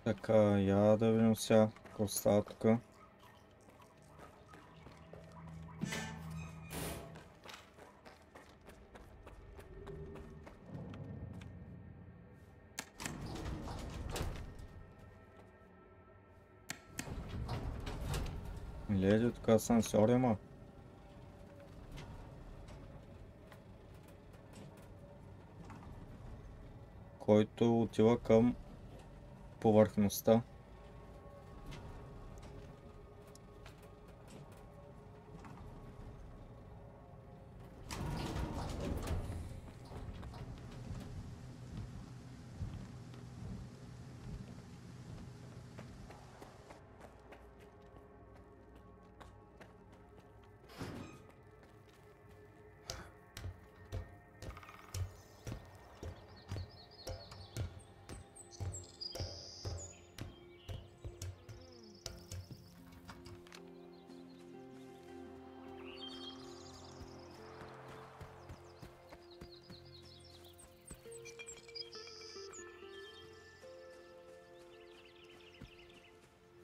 Така, я да видим сега какво става тук. Леди, тук асансьор има. Който отива към повърхността.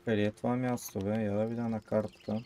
Къде е това място, бе? Я да видя на картата.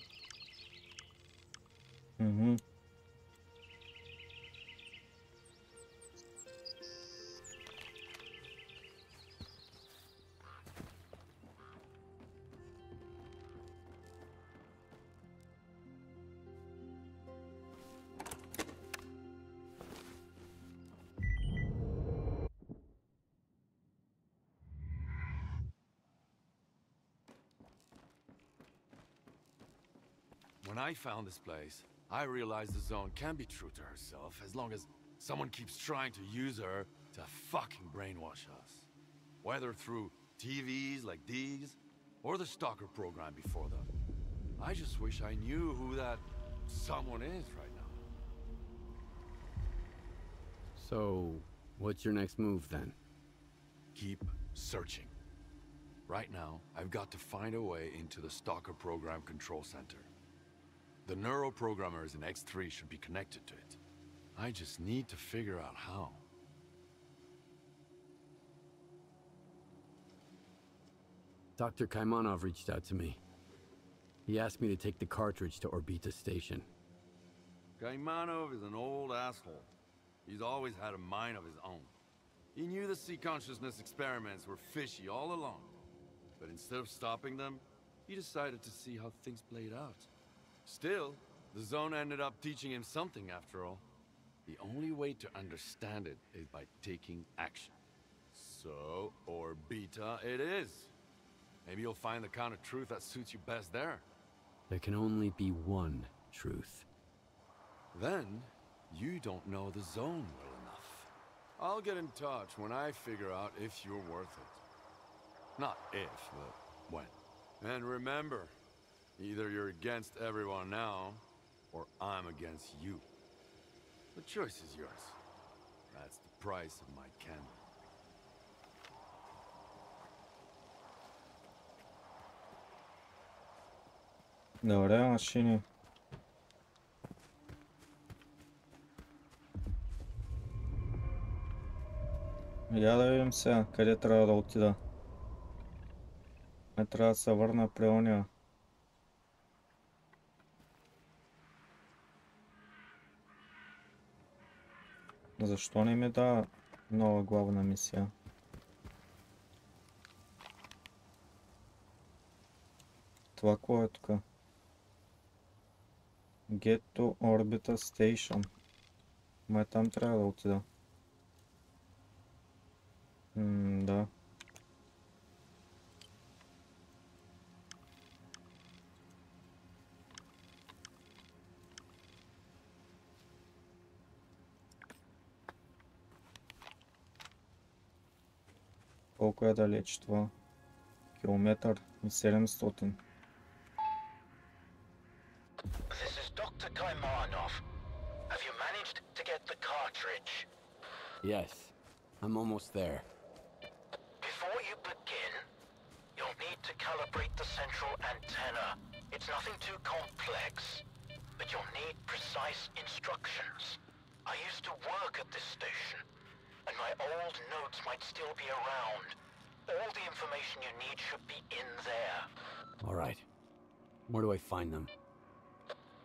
When I found this place, I realized the zone can be true to herself as long as someone keeps trying to use her to fucking brainwash us. Whether through TVs like these, or the S.T.A.L.K.E.R program before them. I just wish I knew who that someone is right now. So, what's your next move then? Keep searching. Right now, I've got to find a way into the S.T.A.L.K.E.R program control center. The neuroprogrammers in X3 should be connected to it. I just need to figure out how. Dr. Kaimanov reached out to me. He asked me to take the cartridge to Orbita Station. Kaimanov is an old asshole. He's always had a mind of his own. He knew the C-consciousness experiments were fishy all along. But instead of stopping them, he decided to see how things played out. Still, the zone ended up teaching him something after all. The only way to understand it is by taking action. So, Orbita it is. Maybe you'll find the kind of truth that suits you best there. There can only be one truth. Then, you don't know the zone well enough. I'll get in touch when I figure out if you're worth it. Not if, but when. And remember, either you're against everyone now, or I'm against you. The choice is yours. That's the price of my candle. Добре, машини. Я да видим сега къде трябва да отида. Не трябва да се върна при ония. Защо не ми дава нова главна мисия? Това какво е тук? Get to Orbita Station. Май там трябва да отида. Да. Колко е далеч това? Километър и 700. This is Dr. Kaimanov. Have you managed to get the cartridge? Yes, I'm almost there. Before you begin, you'll need to calibrate the central antenna. It's nothing too complex, but you'll need precise instructions. I used to work at this station, and my old notes might still be around. All the information you need should be in there. All right. Where do I find them?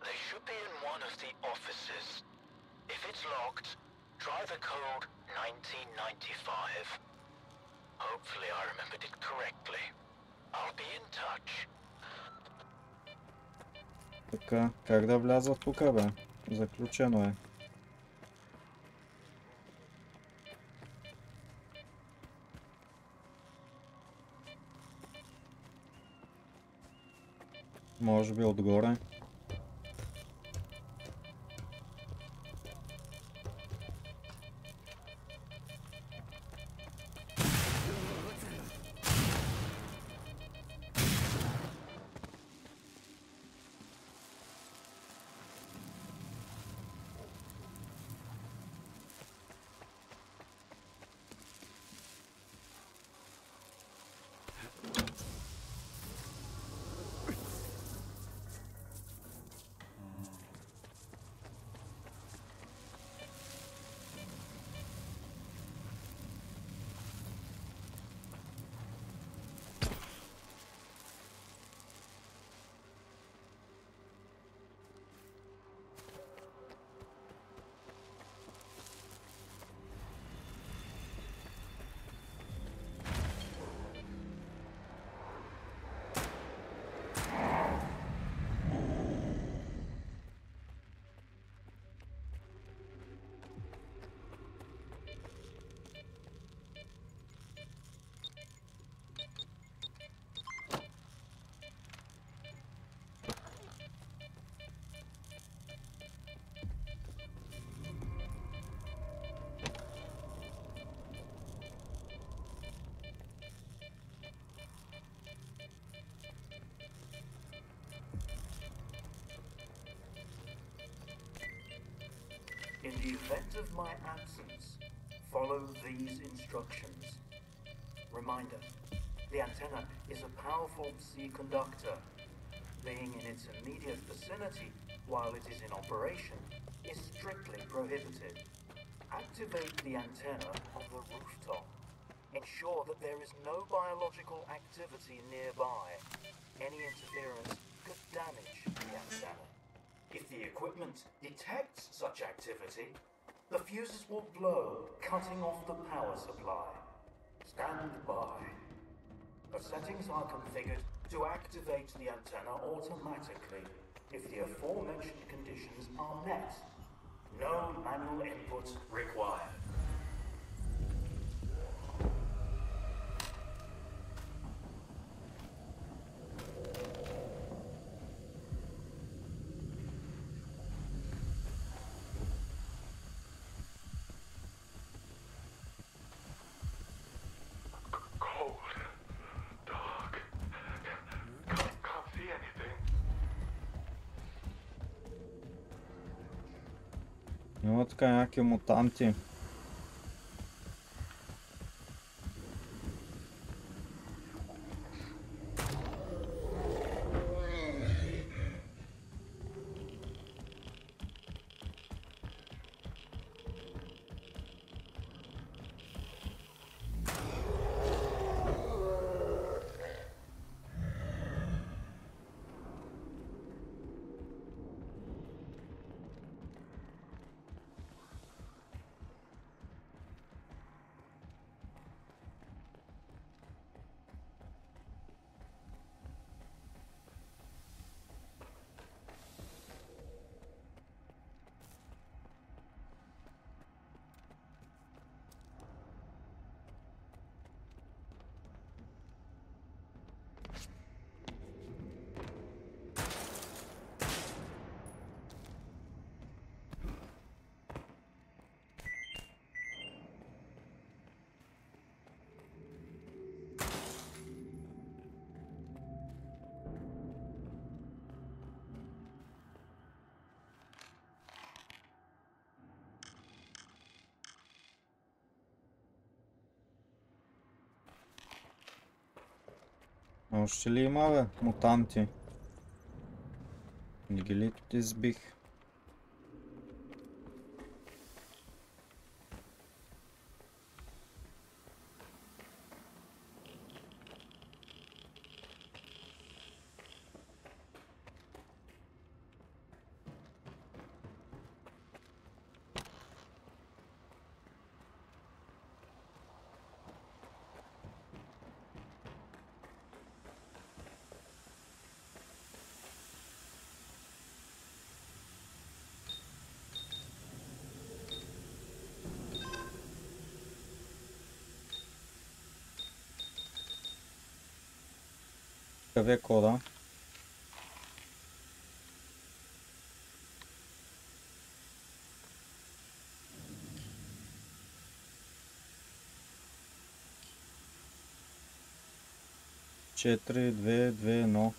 They should be in one of the offices. If it's locked, try the code 1995. Hopefully I remembered it correctly. I'll be in touch. Така, как да вляза тук, бе? Заключено е. Може би отгоре. In the event of my absence, follow these instructions. Reminder, the antenna is a powerful psi conductor. Being in its immediate vicinity while it is in operation is strictly prohibited. Activate the antenna on the rooftop. Ensure that there is no biological activity nearby. Any interference could damage the antenna. If the equipment detects such activity, the fuses will blow, cutting off the power supply. Stand by. The settings are configured to activate the antenna automatically if the aforementioned conditions are met. No manual input required. Има така някакви мутанти. Още ли има, бе, мутанти? Не ги ли избих? Какъв е кода? Четири, две, две, едно.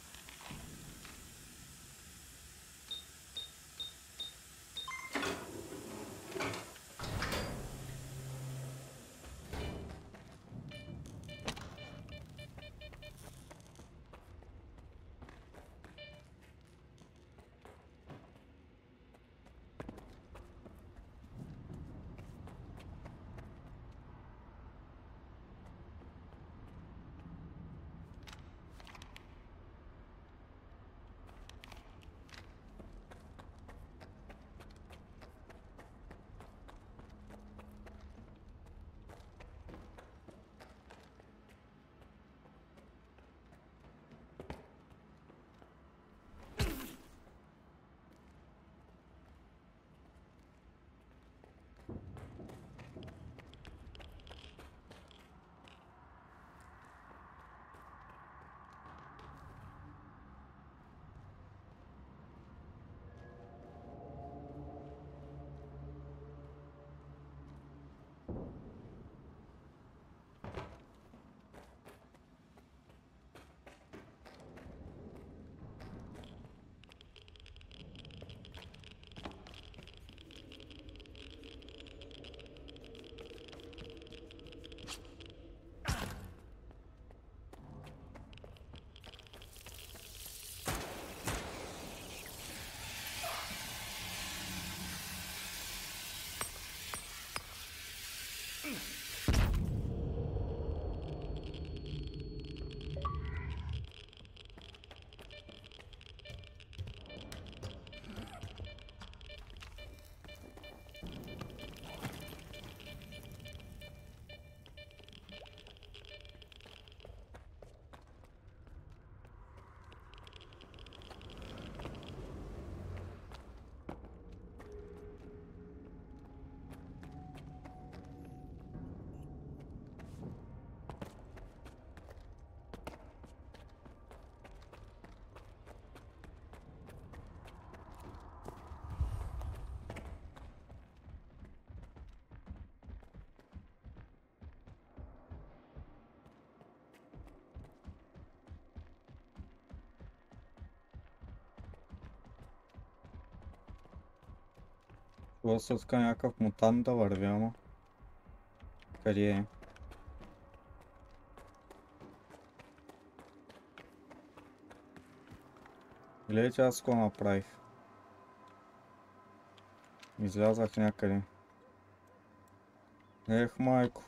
Това се иска някакъв мутант да върви, ама. Къде е? Гледайте, аз го направих. Излязах някъде. Ех, майко.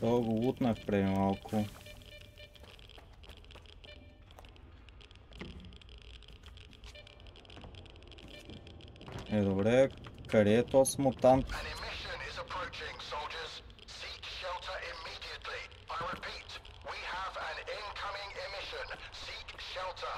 Това го лутнах преди малко. Е, добре, къде е този мутант? An emission is approaching, soldiers. Seek shelter immediately. I repeat, we have an incoming emission. Seek shelter.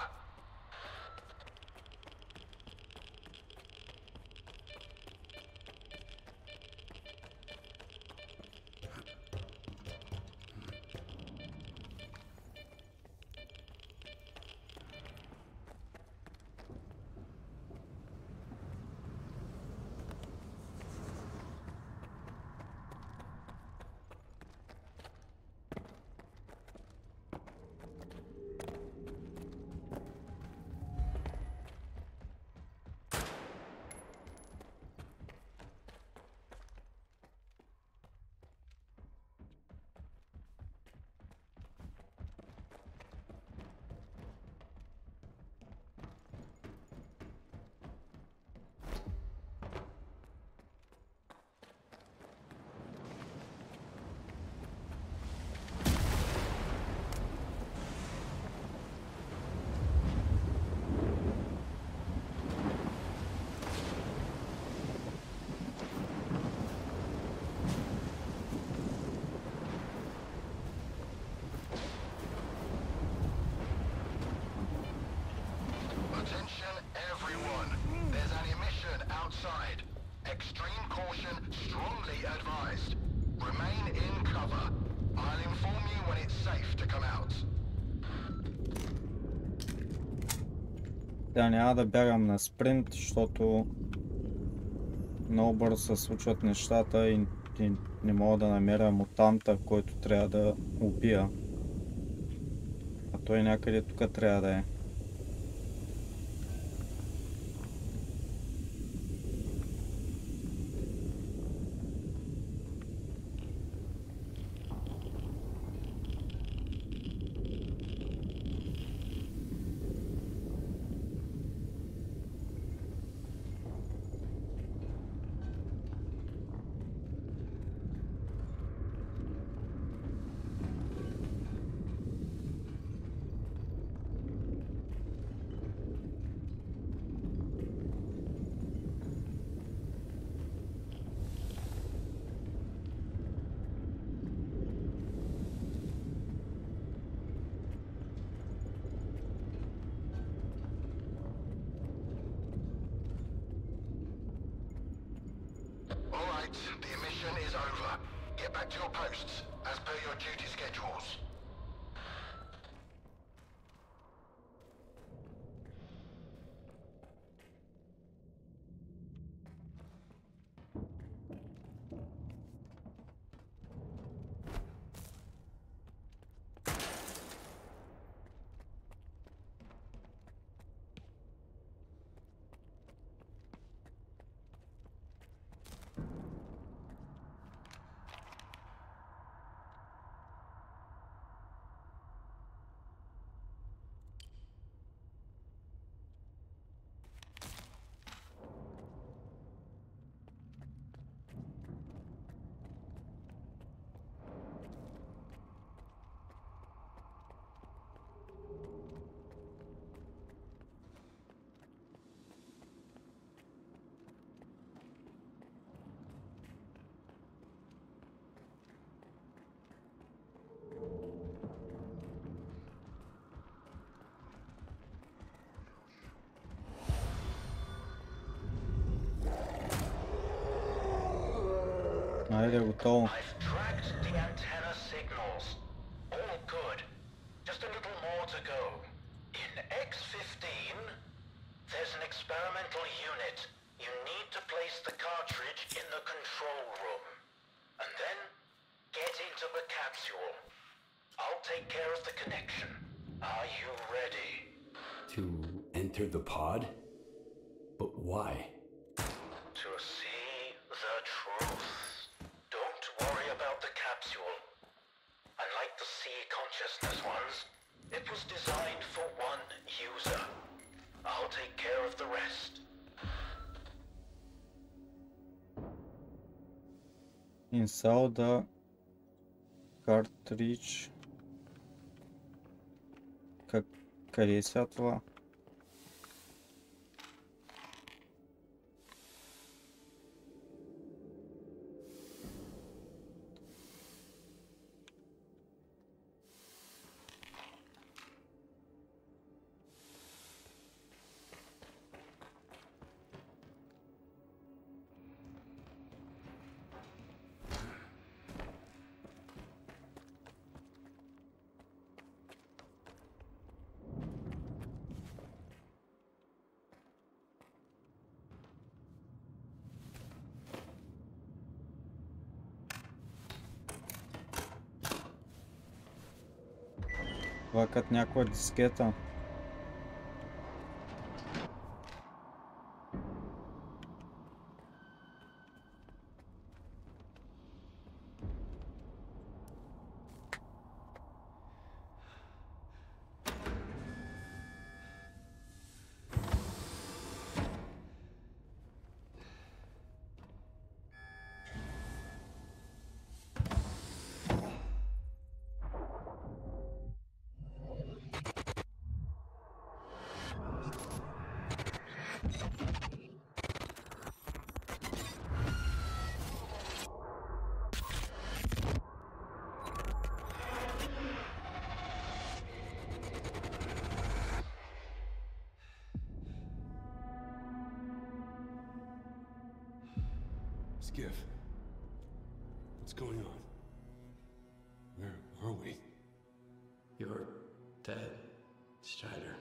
Сега няма да бягам на спринт, защото много бързо се случват нещата и не мога да намеря мутанта, който трябва да убия. А той някъде тук трябва да е. The emission is over. Get back to your posts, as per your duty schedules. Айде, готово. I've tracked the antenna signals. All good. Just a little more to go. In X-15, there's an experimental unit. You need to place the cartridge in the control room. And then, get into the capsule. I'll take care of the connection. Are you ready? To enter the pod? But why? To see the truth. Don't worry about the capsule. Unlike the sea consciousness ones, it was designed for one user. I'll take care of the rest. Install the cartridge. Къде е сега това? Това като някаква дискета. Skiff, what's going on? Where are we? You're dead, Strider.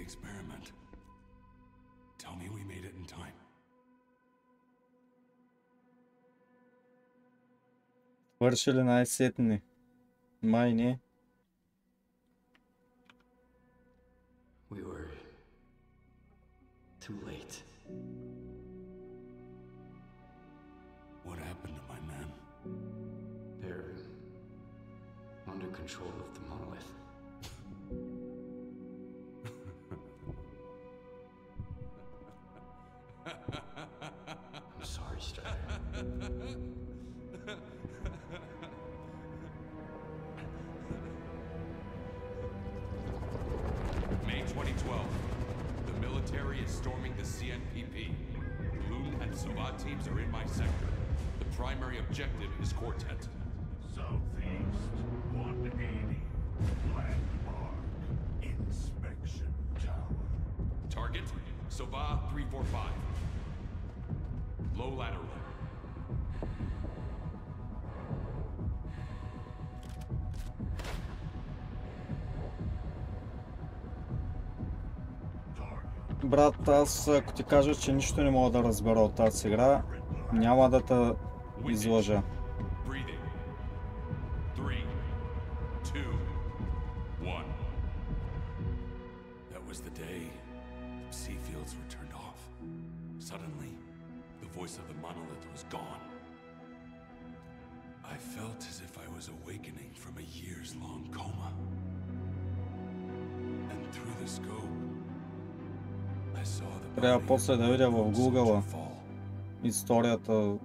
experiment. Tell me we made it in time. Вършили най-сетни. Май не. We were too late. What happened to my men? They're under control of the monolith. I'm sorry, Strider. May 2012. The military is storming the CNPP. Loon and SOA teams are in my sector. The primary objective is Quartet. Southeast 180. Landmark. Inspection tower. Target, SOA 345. Low lateral. Брат, аз ако ти кажа, че нищо не мога да разбера от тази игра, няма да те излъжа. Breathing. 3, 2, 1. That was the day the sea fields were turned off. Suddenly, the voice of the monolith was gone. I felt as if I was awakening from a years-long coma. And through the scope, I saw the Трябва после да видя в body of Google fall. историята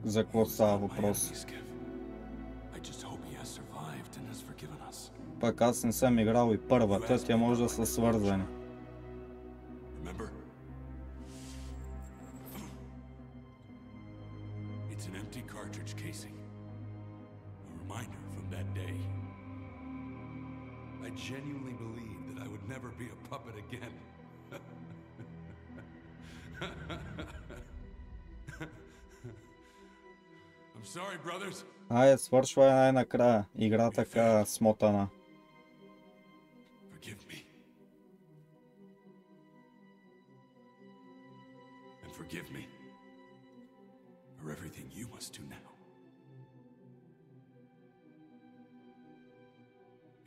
за какво става въпрос. I just hope he has survived and has forgiven us. Пък аз не съм играл и първата, тя може да са свързани. Remember? It's an empty cartridge casing. A reminder from that day. I genuinely believed that I would never be a puppet again. I'm sorry, brothers. Айде, свършвай най-накрая. Игра така смотана. Forgive me. And forgive me for everything you must do now.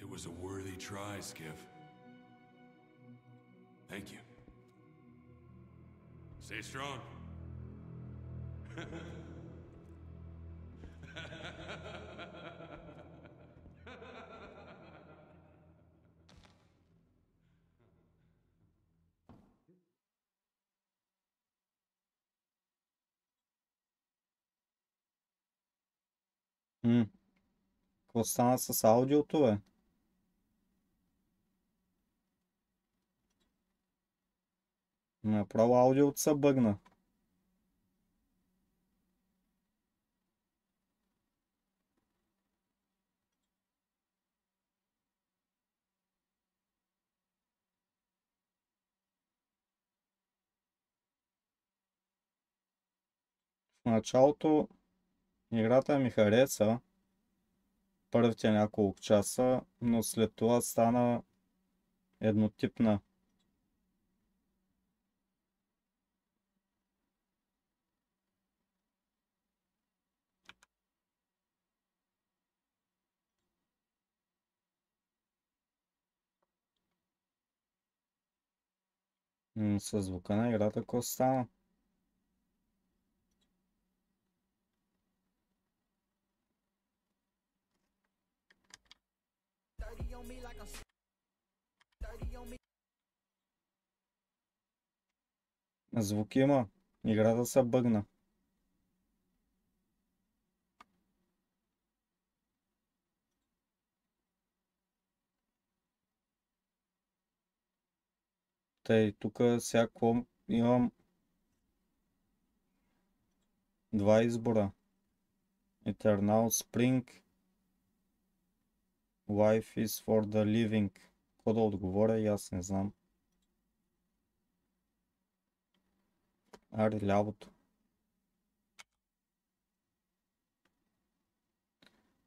It was a worthy try, Skiff. Thank you. Stay strong. Какво стана с аудиото, бе? Направо аудиото се бъгна. В началото играта ми хареса първите няколко часа, но след това стана еднотипна. Със звука на играта какво стана? Звук има. Играта се бъгна. Тъй, тук всяко имам два избора. Eternal Spring. Life is for the living. Какво да отговоря и аз не знам. Аре, лявото.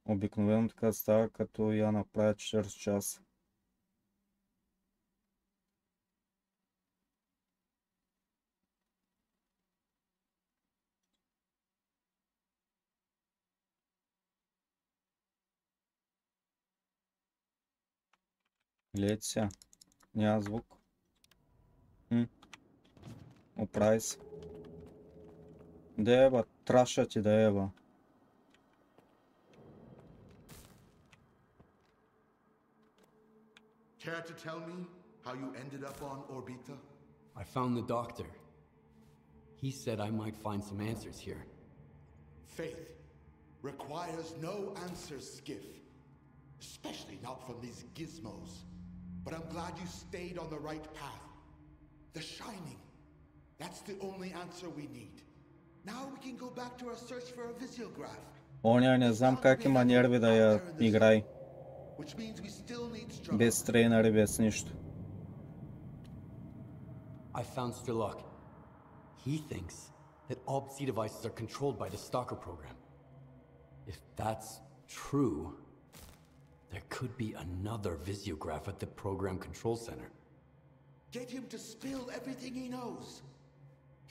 Обикновено така става, като я направя 40 часа. Гледайте сега. Няма звук. Оправи се. Да еба, траша ти да еба. Care to tell me how you ended up on Orbita? I found the doctor. He said I might find some answers here. Faith requires no answers, Skiff. Especially not from these gizmos. But I'm glad you stayed on the right path. The Shining. That's the only answer we need. Now we can go back to our search for a visiograph. Оня не знам как има нерви да я играй. Which means we still need Struggle. Без трейнери, без нищо. I found S.T.A.L.K.E.R. He thinks that all Psi devices are controlled by the S.T.A.L.K.E.R program. If that's true, there could be another visiograph at the program control center. Get him to spill everything he knows.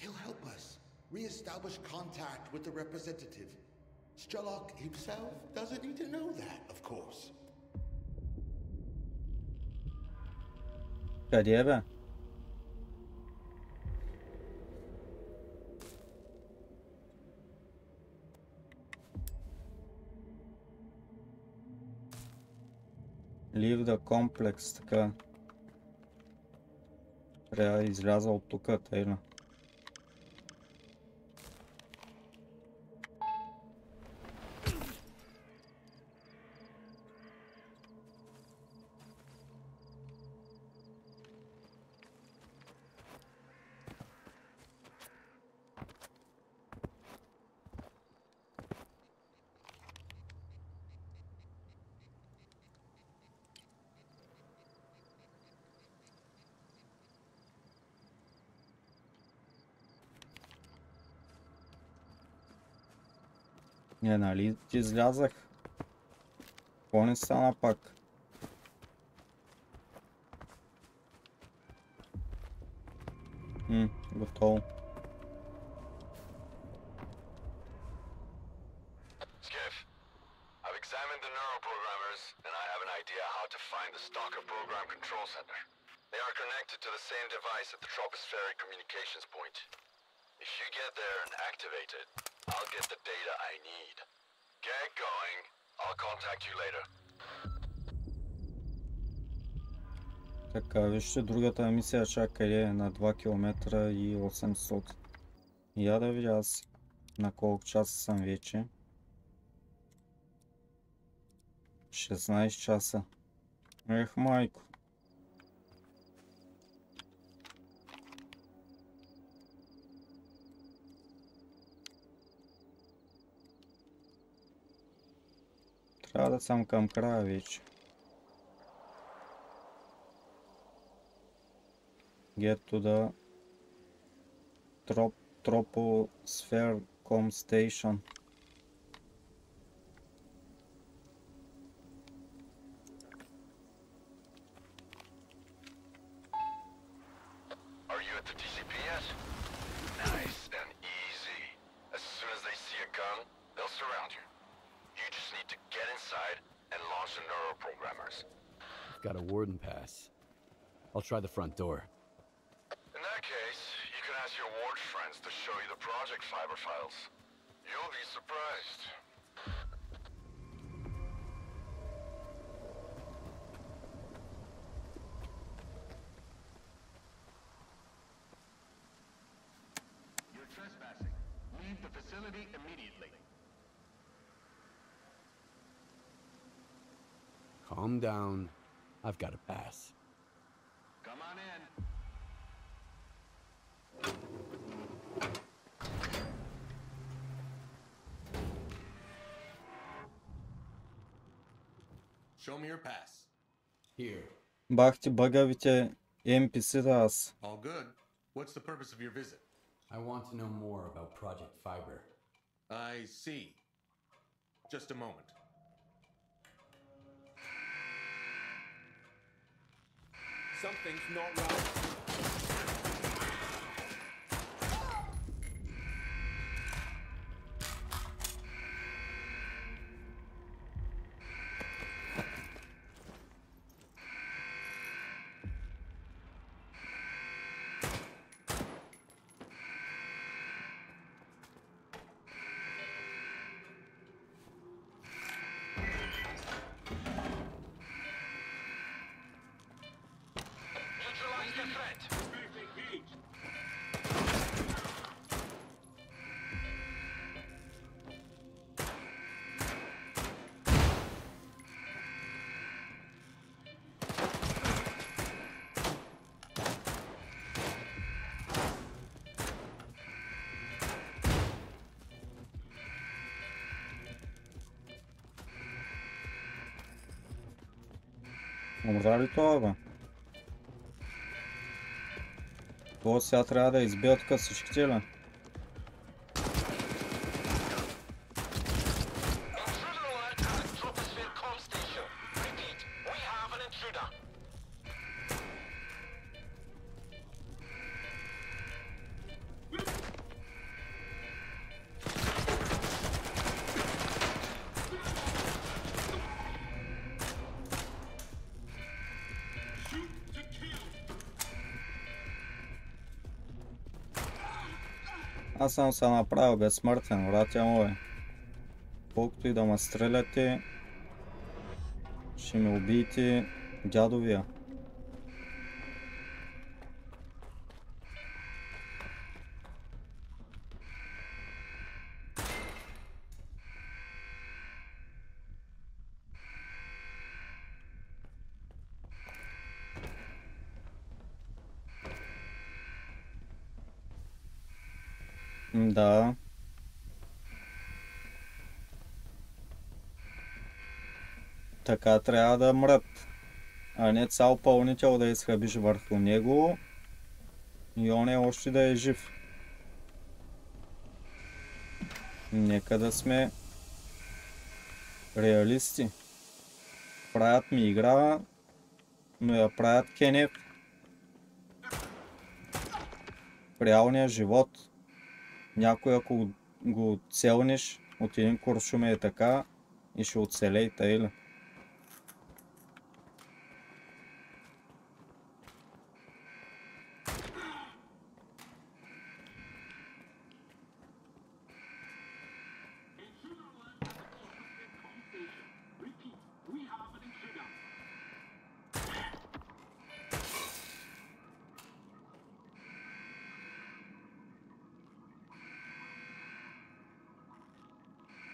He'll help us re-establish contact with the representative. S.T.A.L.K.E.R himself doesn't need to know that, of course. Къде бе? Leave the complex, така. Трябва да изляза от тук, тайна. Не, нали ти излязах? Какво не стана пак? Готово. Skiff, I've examined the neuroprogrammers, and I have an idea how to find the S.T.A.L.K.E.R program control center. They are connected to the same device at the tropospheric communications point. If you get there and activate it, I'll get the data I need. Get going. I'll contact you later. Така, вижте, другата мисия чака е на 2 км и 800. Я да видя аз на колко часа съм вече. 16 часа. Ех, майко. Трябва да съм към края вече. Get to the troposphere.com station. Are you at the TCP yet? Nice and easy. As soon as they see a gun, they'll surround you. You just need to get inside and launch the neuroprogrammers. Got a warden pass. I'll try the front door. In that case, you can ask your ward friends to show you the project fiber files. You'll be surprised. You're trespassing. Leave the facility immediately. Calm down. I've got a pass. Come on in. Show me your pass. Here. Бах ти бъгавите NPC-та аз. All good. What's the purpose of your visit? I want to know more about Project Fiber. I see. Just a moment. Something's not right. your threat. Умря ли това, бе? Това сега трябва да избият като всичките, ли? Аз съм се направил безсмъртен, братя мой. Колкото и да ме стреляте, ще ме убиете дядовия. Да. Така трябва да мрат. А не цял пълнител да изхъбиш върху него и он е още да е жив. Нека да сме реалисти. Правят ми игра, но я правят кенеф. В реалния живот някой ако го целнеш от един куршум е така и ще оцелей, тъй ли?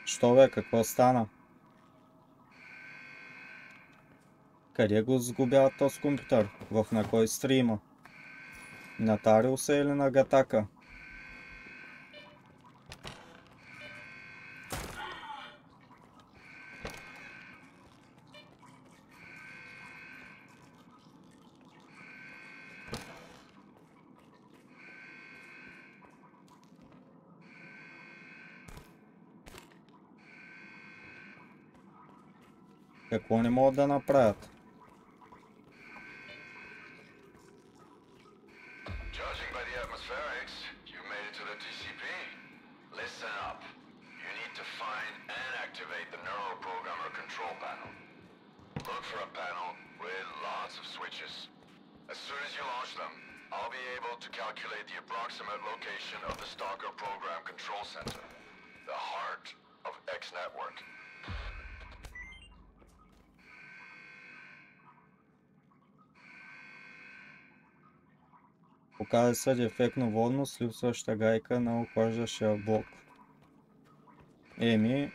Що бе, какво стана? Къде го сгубяват този компютър? На кой стрима? На Тариуса или на Гатака? Какво не могат да направят? Judging by the atmospherics, you made it to the TCP. Listen up. You need to find and activate the neural programmer control panel. Look for a panel with lots of switches. As soon as you launch them, I'll be able to calculate the approximate location of the S.T.A.L.K.E.R program control center, the heart of X network. Показва се дефектно водно с липсваща гайка на охлаждащия блок. Еми...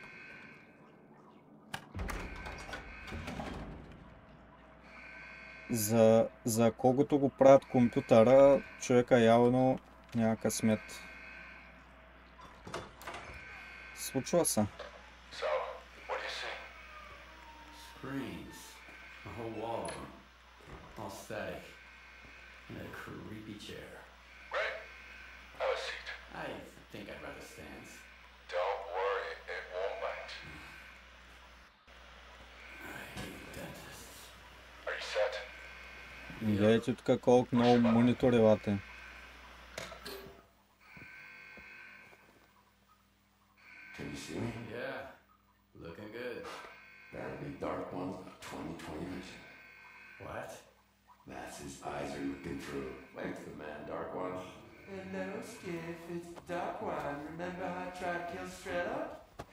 За когото го правят компютъра, човека явно няма късмет. Случва се. So, what do you see? Screens. A whole wall of them. All static. And a creepy chair. Right. Have a seat. I think I'd rather stand. Don't worry, it won't bite. I hate dentists. Are you set? Гледайте тук колко много монитори вате. Can you see me? Yeah. Looking good. Apparently dark ones with 20/20 vision. What? That's his eyes are looking through. Thanks the man, dark one. Hello, Skiff. It's Dark One. Remember how I tried to kill S.T.A.L.K.E.R?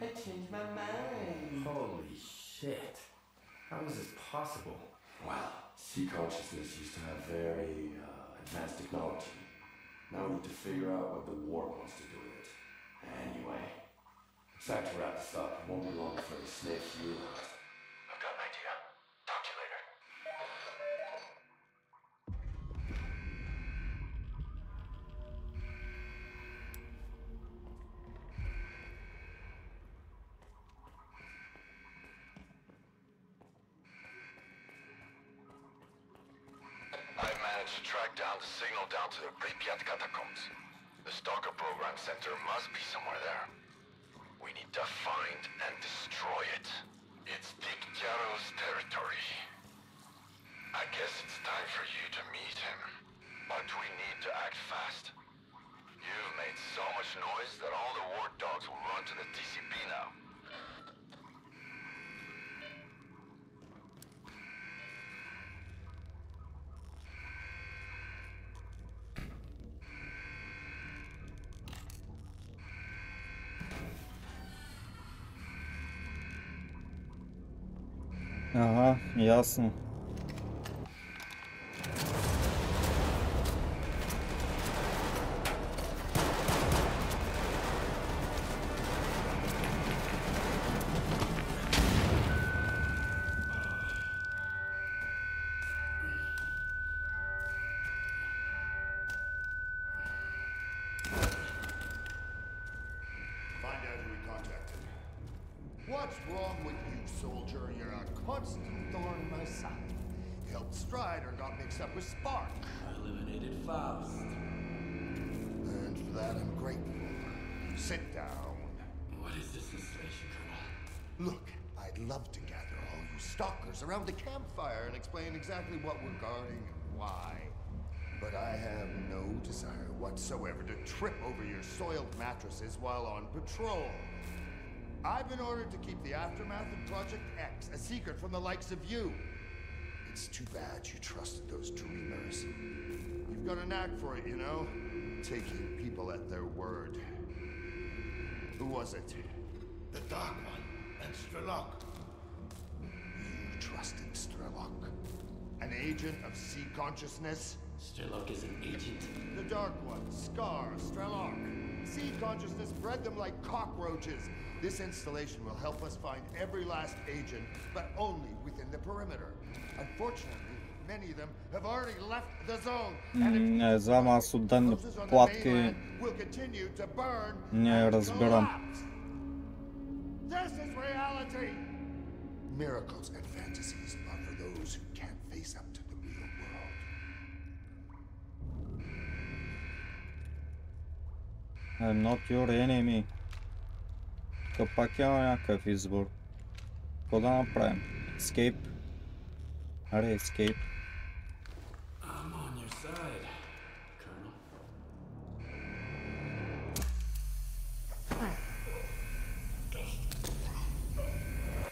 I changed my mind. Holy shit. How is this possible? Well, Sea consciousness used to have very advanced technology. Now we need to figure out what the war wants to do with it. Anyway, it's time to wrap this up. It won't be long before the snakes you. I've got an idea. Talk to you later. I've managed to track down the signal down to the Pripyat catacombs. The S.T.A.L.K.E.R program center must be somewhere there. We need to find and destroy it. It's Dictaro's territory. I guess it's time for you to meet him. But we need to act fast. You've made so much noise that all the war dogs will run to the TCP now. Ага, ясно. Find out who he contacted. What's wrong with you, soldier? You're a constant thorn in my side. You helped S.T.A.L.K.E.R got mixed up with Spark. I eliminated Faust. And for that, I'm grateful. Sit down. What is this installation, Colonel? Look, I'd love to gather all you stalkers around the campfire and explain exactly what we're guarding and why. But I have no desire whatsoever to trip over your soiled mattresses while on patrol. I've been ordered to keep the aftermath of Project X a secret from the likes of you. It's too bad you trusted those dreamers. You've got a knack for it, you know? Taking people at their word. Who was it? The Dark One and S.T.A.L.K.E.R. You trusted S.T.A.L.K.E.R. An agent of sea consciousness? S.T.A.L.K.E.R is an agent. The Dark One, S.T.A.R.K.E.R, S.T.A.L.K.E.R. Sea consciousness bred them like cockroaches. This installation will help us find every last agent, but only within the perimeter. Unfortunately, many of them have already left the zone. Не знам, аз от данни платки will continue to burn не and разбирам. collapse. This is reality. Miracles and fantasies are for those who can't face up to the real world. I'm not your enemy. Тук пак има някакъв избор. Какво да направим? Escape? Аре, escape. I'm on your side, Colonel.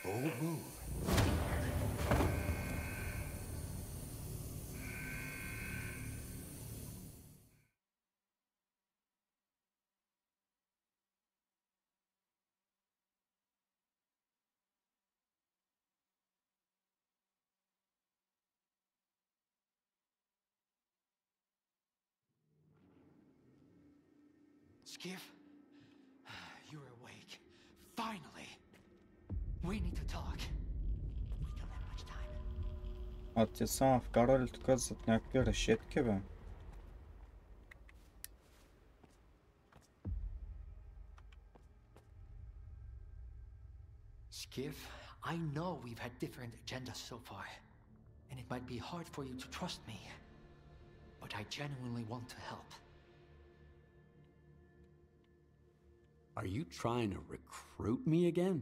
Bold move. Skiff, you're awake. Finally. We need to talk. We don't have much time. А те са ме вкарали тук зад някакви решетки, бе. Skiff, I know we've had different agendas so far, and it might be hard for you to trust me, but I genuinely want to help. Are you trying to recruit me again?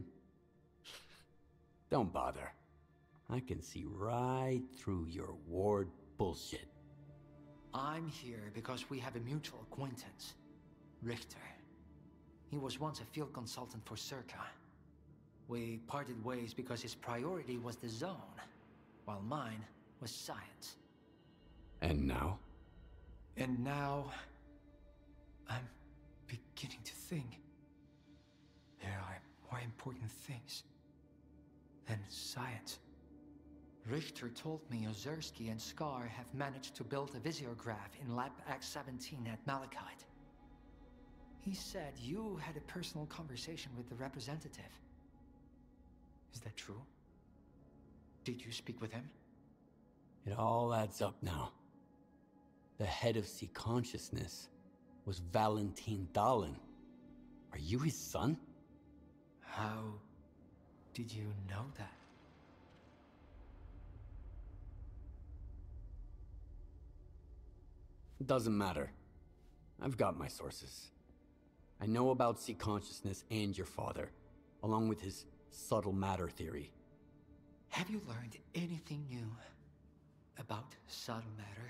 Don't bother. I can see right through your ward bullshit. I'm here because we have a mutual acquaintance, Richter. He was once a field consultant for S.T.A.L.K.E.R. We parted ways because his priority was the zone, while mine was science. And now? And now, I'm beginning to think there are more important things than science Richter told me Ozerski and S.T.A.L.K.E.R have managed to build a visiograph in Lab X-17 at Malachite. He said you had a personal conversation with the representative. Is that true? Did you speak with him? It all adds up now. The head of C Consciousness was Valentin Dahlen. Are you his son? How did you know that? Doesn't matter. I've got my sources. I know about C Consciousness and your father, along with his subtle matter theory. Have you learned anything new about subtle matter?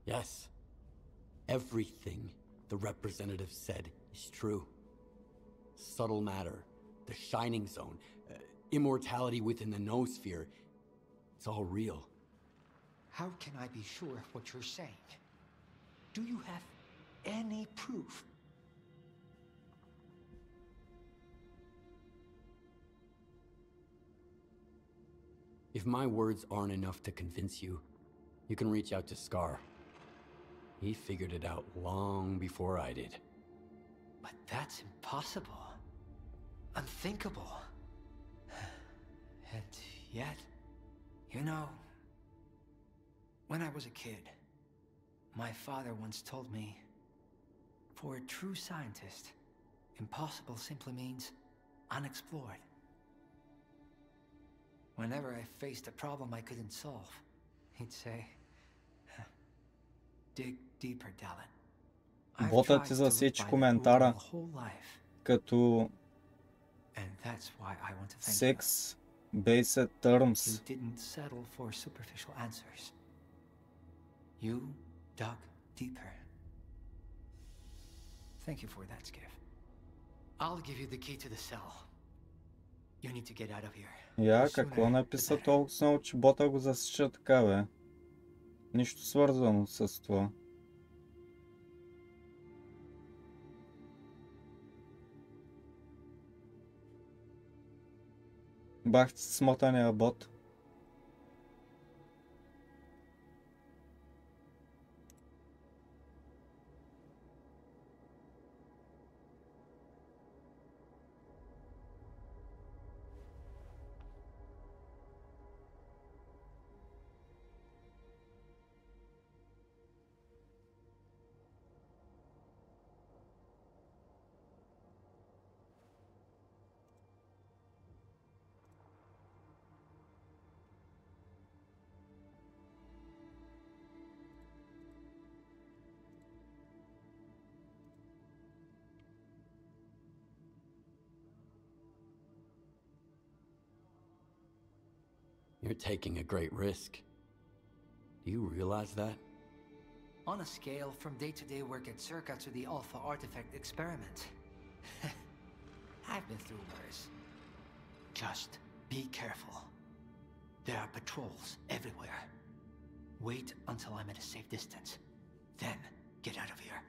Yes. Everything the representative said is true. Subtle matter, the shining zone, immortality within the noosphere, it's all real. How can I be sure of what you're saying? Do you have any proof? If my words aren't enough to convince you, you can reach out to S.T.A.L.K.E.R. He figured it out long before I did. But that's impossible. Unthinkable. And yet, you know, when I was a kid, my father once told me, for a true scientist, impossible simply means unexplored. Whenever I faced a problem I couldn't solve, he'd say, dig deeper, Dahlen. Ботът ти засече коментара като sex-based terms. You didn't settle for superficial answers. You dug deeper. Thank you for that, Skiff. I'll give you the key to the cell. You need to get out of here. Я, какво написа толкова много, че бота го засича така, бе? Нищо свързано с това. Бах ти смотания бот. You're taking a great risk. Do you realize that? On a scale from day-to-day work at S.T.A.L.K.E.R to the Alpha Artifact experiment. I've been through worse. Just be careful. There are patrols everywhere. Wait until I'm at a safe distance. Then get out of here.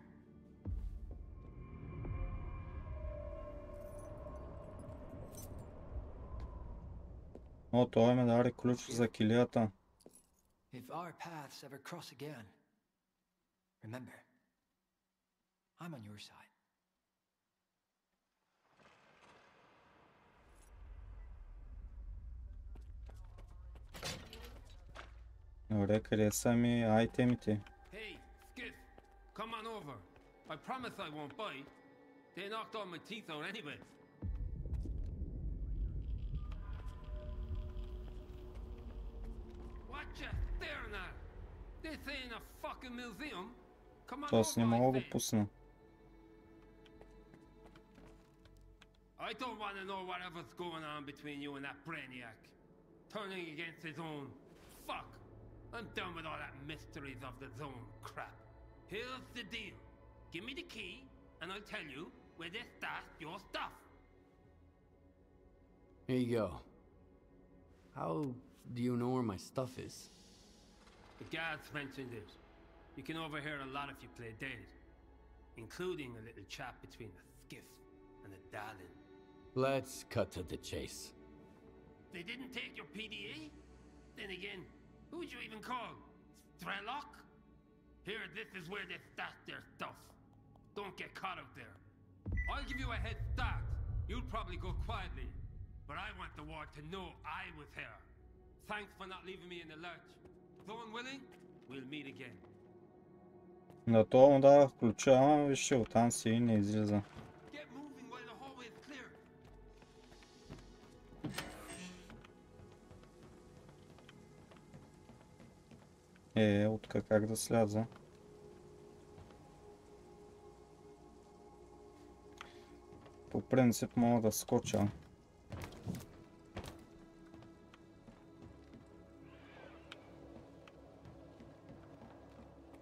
О, той ме даде ключ за килията. If our paths ever cross again, remember, I'm on your side. Добре, къде са ми айтемите? Hey, Skiff, come on over. I promise I won't bite. They knocked all my teeth out anyway. What you staring at? This ain't a fucking museum. Come on Тоест не over, I мога го say. пусна. I don't want to know whatever's going on between you and that brainiac. Turning against his own. Fuck. I'm done with all that mysteries of the zone crap. Here's the deal. Give me the key, and I'll tell you where they stashed your stuff. Here you go. How do you know where my stuff is? The guards mentioned it. You can overhear a lot if you play dead, including a little chat between the Skiff and the Dahlen. Let's cut to the chase. They didn't take your PDA? Then again, who'd you even call? S.T.A.L.K.E.R? Here, this is where they stash their stuff. Don't get caught out there. I'll give you a head start. You'll probably go quietly. But I want the world to know I was here. Thanks for not leaving me in the lurch. Zone willing, we'll meet again. На то му дава ключа, ама виж, оттам си и не излиза. Get moving while the hallway is clear. Утка как да сляза? По принцип мога да скоча.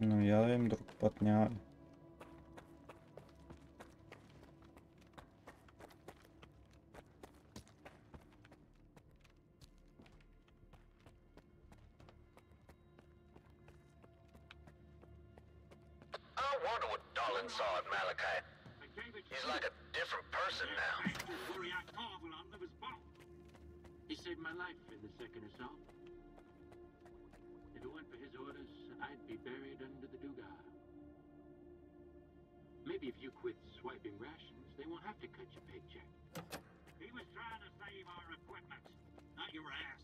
Но я да им друг път няма. I wonder what Dolan saw at Malachi. He's like a different person now. He saved my life in the second assault. If it weren't for his orders, I'd be buried under the Dugar. Maybe if you quit swiping rations, they won't have to cut your paycheck. He was trying to save our equipment, not your ass.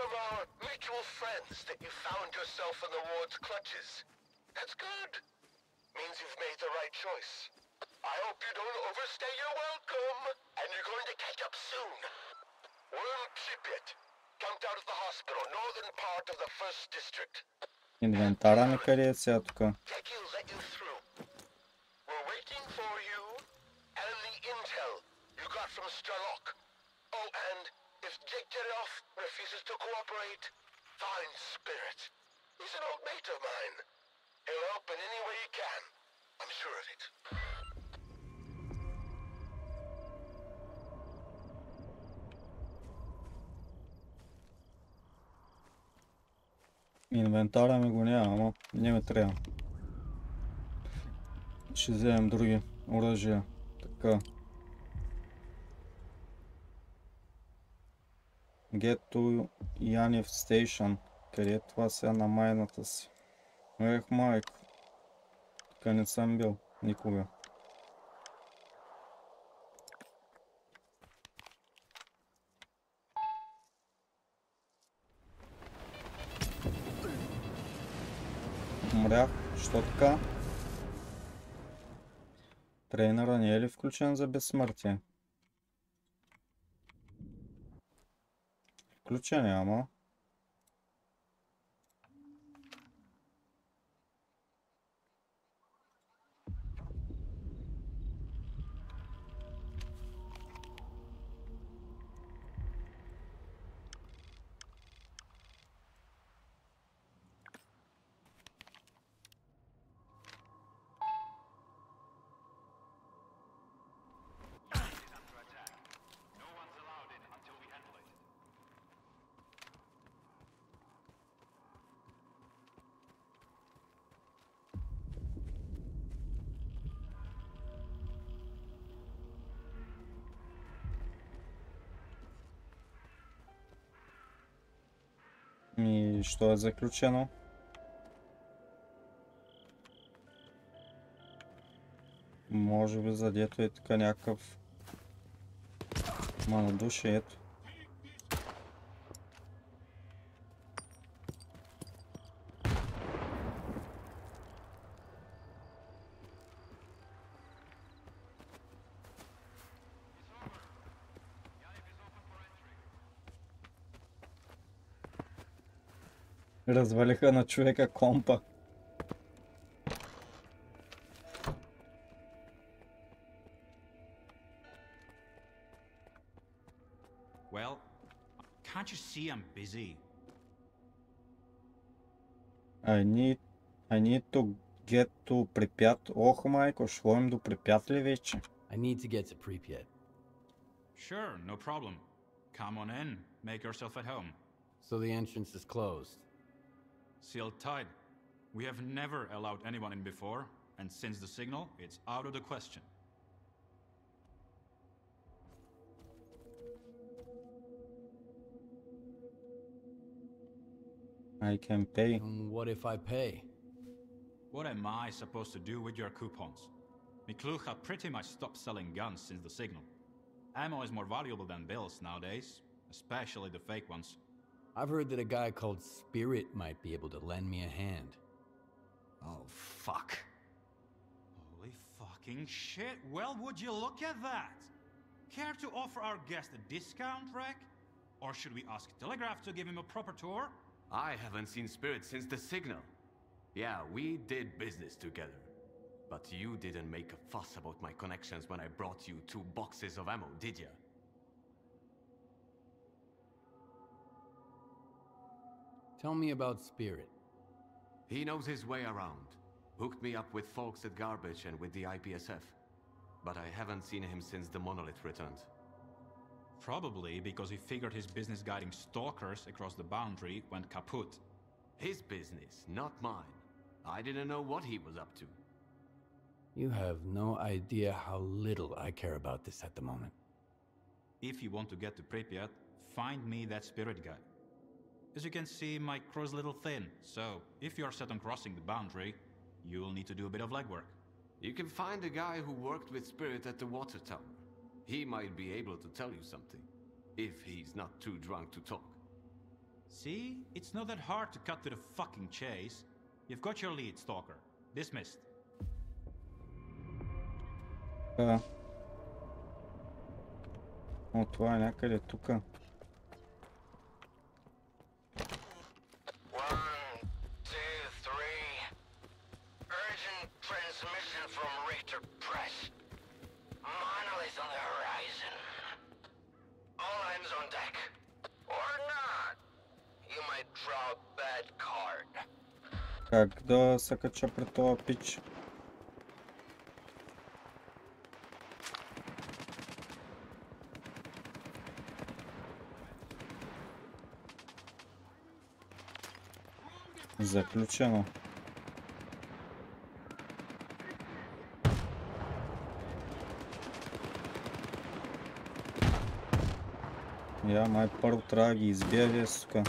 From our mutual friends that you found yourself in the ward's clutches. That's good. Means you've made the right choice. I hope you don't overstay your welcome, and you're going to catch up soon. We're in Pripyat, camped out of the hospital, northern part of the 1st district. Инвентара ми къде е сега тук? Techie let you through. We're waiting for you and the intel you got from S.T.A.L.K.E.R. Oh, and if Degtyaryov refuses to cooperate, find Spirit. He's an old mate of mine. He'll help in any way he can. I'm sure of it. Инвентара ми го няма, ама не ме трябва. Ще вземем други оръжия. Така. Get to Yanif Station. Къде е това сега на майната си? Майко. Тук не съм бил никога. Умрях. Що така? Трейнера не е ли включен за безсмъртие? Включен е, ама. И що е заключено? Може би задето е така някакъв малодушието. Развалиха на човека компа. Well, can't you see I'm busy? I need to get to Pripyat. Ох, майко, ще ходим до Припят ли вече? I need to get to Pripyat. Sure, no problem. Come on in. Make yourself at home. So the entrance is closed. Sealed tight. We have never allowed anyone in before, and since the signal, it's out of the question. I can pay. What if I pay? What am I supposed to do with your coupons? Miklucha pretty much stopped selling guns since the signal. Ammo is more valuable than bills nowadays, especially the fake ones. I've heard that a guy called Spirit might be able to lend me a hand. Oh, fuck. Holy fucking shit. Well, would you look at that? Care to offer our guest a discount, Rek? Or should we ask Telegraph to give him a proper tour? I haven't seen Spirit since the signal. Yeah, we did business together. But you didn't make a fuss about my connections when I brought you 2 boxes of ammo, did ya? Tell me about Spirit. He knows his way around. Hooked me up with folks at Garbage and with the IPSF. But I haven't seen him since the monolith returned. Probably because he figured his business guiding stalkers across the boundary went kaput. His business, not mine. I didn't know what he was up to. You have no idea how little I care about this at the moment. If you want to get to Pripyat, find me that Spirit guy. As you can see, my crow's a little thin, so if you are set on crossing the boundary, you'll need to do a bit of legwork. You can find a guy who worked with Spirit at the water tower. He might be able to tell you something, if he's not too drunk to talk. See? It's not that hard to cut to the fucking chase. You've got your lead, Stalker. Dismissed. О, това е някъде тука. Как да се кача пред това пич? Заключено. Я май първо трябва да ги избия, сука.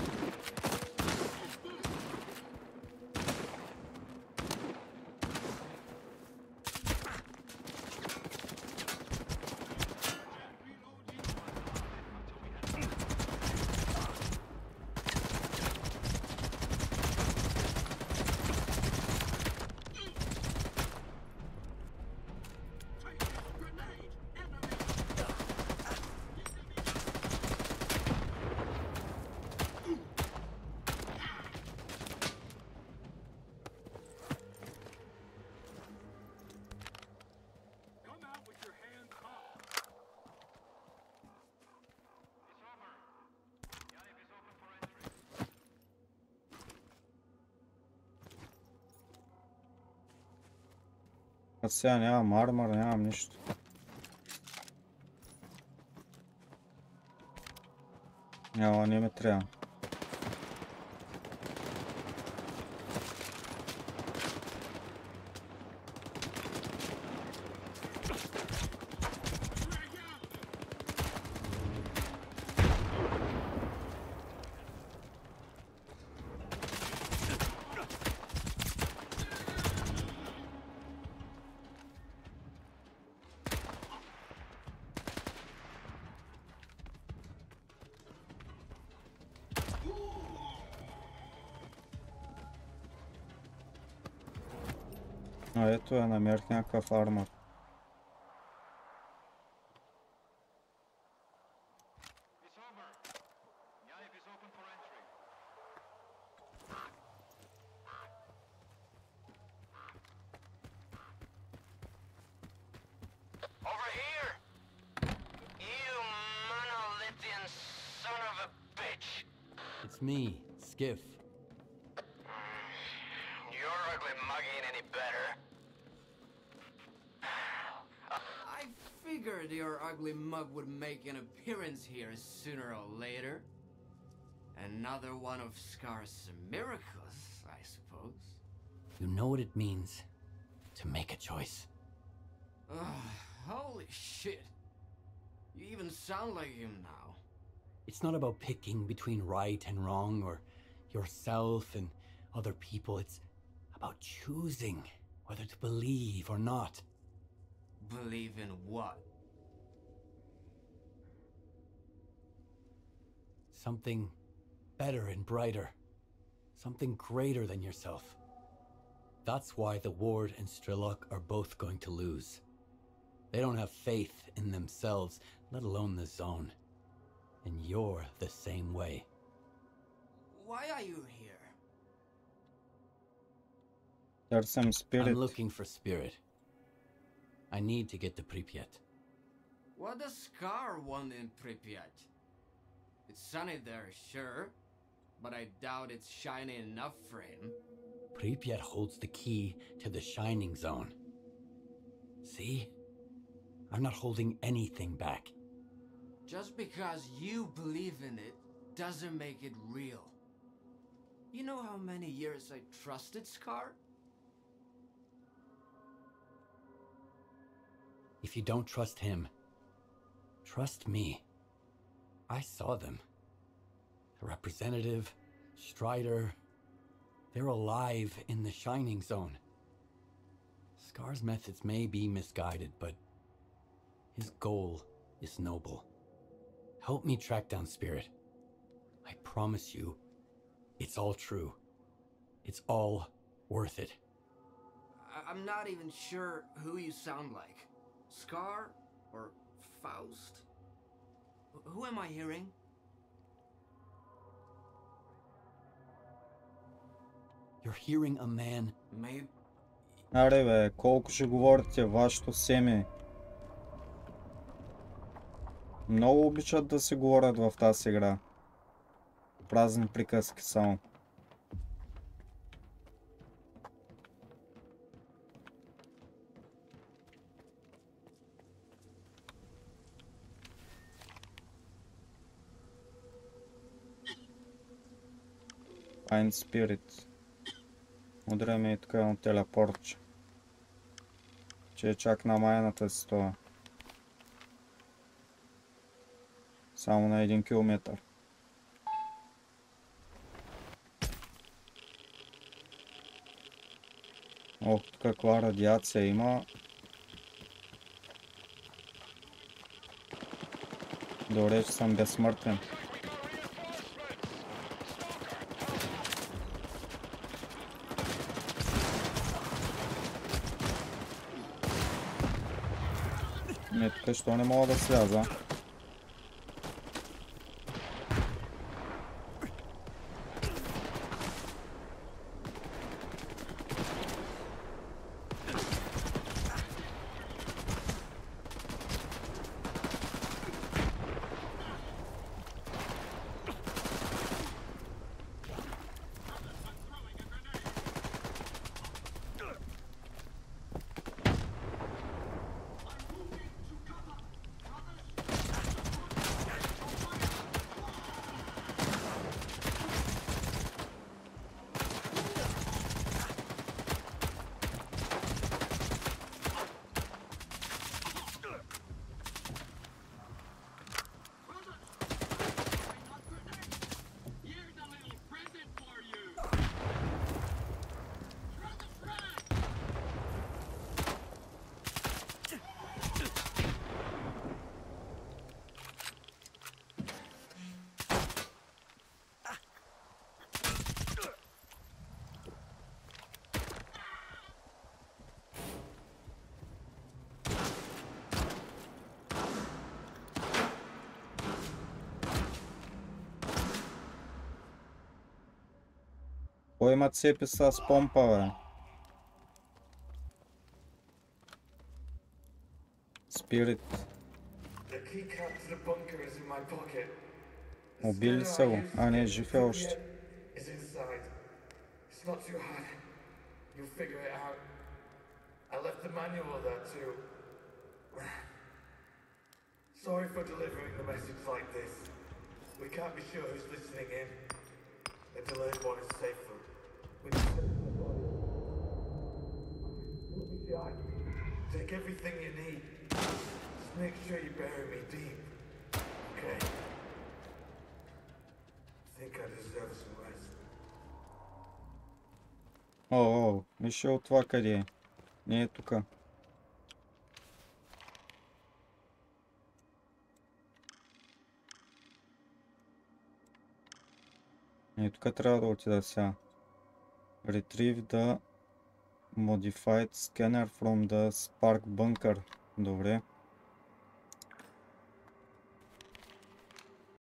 Аз сега нямам армор, нямам нищо. Няма, не ме трябва. А ето я намерих някакъв армор. Over here! You monolithian son of a bitch! It's me, Skiff. Your ugly mug ain't any better. I figured your ugly mug would make an appearance here sooner or later. Another one of S.T.A.L.K.E.R's miracles, I suppose. You know what it means to make a choice. Holy shit. You even sound like him now. It's not about picking between right and wrong or yourself and other people. It's about choosing whether to believe or not. Believe in what? Something better and brighter. Something greater than yourself. That's why the Ward and S.T.A.L.K.E.R are both going to lose. They don't have faith in themselves, let alone the zone. And you're the same way. Why are you here? There's some spirit. I'm looking for spirit. I need to get to Pripyat. What does S.T.A.L.K.E.R want in Pripyat? It's sunny there, sure, but I doubt it's shiny enough for him. Pripyat holds the key to the Shining Zone. See? I'm not holding anything back. Just because you believe in it doesn't make it real. You know how many years I trusted S.T.A.L.K.E.R? If you don't trust him, trust me. I saw them. The representative, Strider, they're alive in the Shining Zone. S.T.A.L.K.E.R's methods may be misguided, but his goal is noble. Help me track down Spirit. I promise you, it's all true. It's all worth it. I'm not even sure who you sound like. S.T.A.L.K.E.R or Faust? Who am I hearing? You're hearing a man. Maybe. Аре бе, колко ще говорите вашето семе? Много обичат да се говорят в тази игра. Празни приказки само. Find Spirit. Удря ми тук едно телепортче. Че е чак на майната си това. Само на 1 километър. Ох, каква радиация има. Добре, че съм безсмъртен. Не, тук що не мога да сляза. Кой има цепи с помпа, бе? Спирит. Убили са го. А, не, жив е още. Sorry for delivering the message like this. We can't be sure who's listening in. The delayed one is safer. We take everything you need. Just make sure you bury me deep. Okay? I think I deserve some rest. О, виж от това къде е. Не е тука. И тук трябва да отида сега. Retrieve the modified scanner from the S.T.A.L.K.E R bunker. Добре.